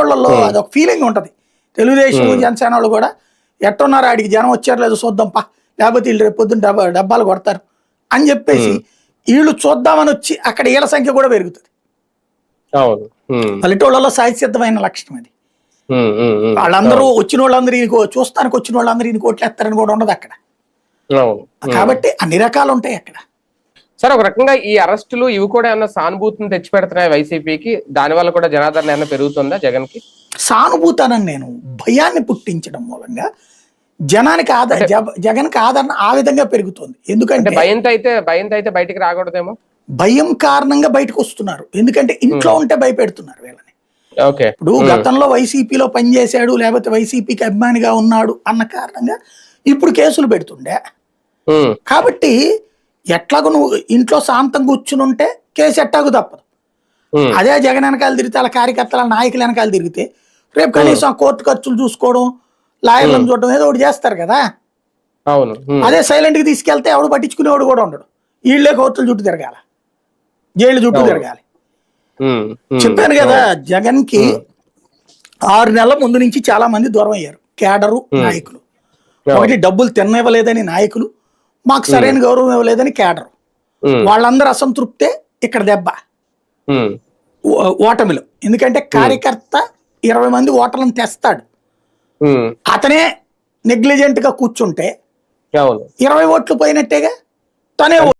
పల్లెటూళ్ళల్లో అదొక ఫీలింగ్ ఉంటది. తెలుగుదేశం జనసేన వాళ్ళు కూడా ఎట్టున్నారు ఆడికి జనం వచ్చారు లేదు చూద్దాంపా, లేకపోతే వీళ్ళు రేపు పొద్దున్న డబ్బాలు కొడతారు అని చెప్పేసి వీళ్ళు చూద్దామని వచ్చి అక్కడ వీళ్ళ సంఖ్య కూడా పెరుగుతుంది. పల్లెటూళ్ళలో సహజసిద్ధమైన లక్షణం అది. వాళ్ళందరూ వచ్చిన వాళ్ళందరూ చూస్తానికి వచ్చిన వాళ్ళందరూ ఈయన కోట్లేస్తారని కూడా ఉండదు అక్కడ. కాబట్టి అన్ని రకాలు ఉంటాయి అక్కడ. సార్, ఒక రకంగా ఈ అరెస్టులు ఇవి కూడా ఏమన్నా సానుభూతిని తెచ్చిపెడుతున్నాయి వైసీపీకి? దాని వల్ల కూడా జనాదరణ ఏమన్నా పెరుగుతుందా జగన్ కి? సానుభూతానని నేను భయాన్ని పుట్టించడం మూలంగా జనానికి జగన్కి ఆదరణ ఆ విధంగా పెరుగుతుంది. ఎందుకంటే భయంతో అయితే బయటికి రాకూడదేమో. భయం కారణంగా బయటకు వస్తున్నారు. ఎందుకంటే ఇంట్లో ఉంటే భయపెడుతున్నారు వీళ్ళని. ఇప్పుడు గతంలో వైసీపీలో పనిచేశాడు లేకపోతే వైసీపీకి అభిమానిగా ఉన్నాడు అన్న కారణంగా ఇప్పుడు కేసులు పెడుతుండే. కాబట్టి ఎట్లాగో నువ్వు ఇంట్లో శాంతం కూర్చుని ఉంటే కేసు ఎట్టాగు తప్పదు. అదే జగన్ వెనకాల తిరిగితే వాళ్ళ కార్యకర్తల నాయకుల వెనకాల తిరిగితే రేపు కనీసం ఆ కోర్టు ఖర్చులు చూసుకోవడం, లాయర్లను చూడడం ఏదో ఒకటి చేస్తారు కదా. అదే సైలెంట్ గా తీసుకెళ్తే ఎవడు పట్టించుకునేవాడు కూడా ఉండడు. వీళ్ళే కోర్టుల చుట్టూ తిరగాల, జైలు చుట్టూ తిరగాలి. చెప్పాను కదా, జగన్ కి 6 నెలల ముందు నుంచి చాలా మంది దూరం అయ్యారు. కేడరు నాయకులు, ఒకటి డబ్బులు తిన్నవ్వలేదని నాయకులు, మాకు సరైన గౌరవం ఇవ్వలేదని కేడరు. వాళ్ళందరూ అసంతృప్తే ఇక్కడ దెబ్బ ఓటమిలో. ఎందుకంటే కార్యకర్త 20 మంది ఓటర్లను తెస్తాడు, అతనే నెగ్లిజెంట్ గా కూర్చుంటే 20 ఓట్లు పోయినట్టేగా. తనే